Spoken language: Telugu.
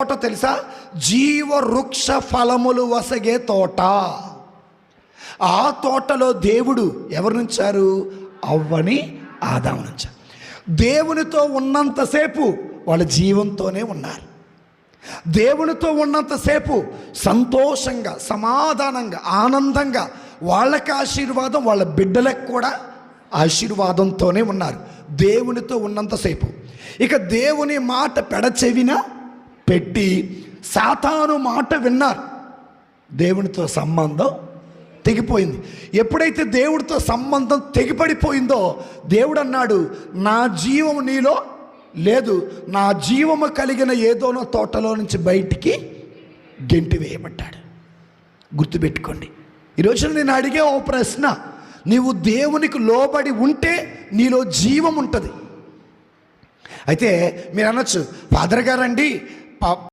తోట తెలుసా? జీవవృక్ష ఫలములు వసగే తోట. ఆ తోటలో దేవుడు ఎవరు నుంచారు? అవ్వని, ఆదాము నుంచారు. దేవునితో ఉన్నంతసేపు వాళ్ళ జీవంతోనే ఉన్నారు. దేవునితో ఉన్నంతసేపు సంతోషంగా, సమాధానంగా, ఆనందంగా, వాళ్ళకి ఆశీర్వాదం, వాళ్ళ బిడ్డలకు కూడా ఆశీర్వాదంతోనే ఉన్నారు దేవునితో ఉన్నంతసేపు. ఇక దేవుని మాట పెడచెవిన పెట్టి సాతాను మాట విన్నారు. దేవునితో సంబంధం తెగిపోయింది. ఎప్పుడైతే దేవుడితో సంబంధం తెగిపడిపోయిందో దేవుడు అన్నాడు, నా జీవం నీలో లేదు, నా జీవము కలిగిన ఏదోనో తోటలో నుంచి బయటికి గెంటి వేయబడ్డాడు. గుర్తుపెట్టుకోండి. ఈరోజు నేను అడిగే ఓ ప్రశ్న, నీవు దేవునికి లోబడి ఉంటే నీలో జీవం ఉంటుంది. అయితే మీరు అనొచ్చు, ఫాదర్ గారండి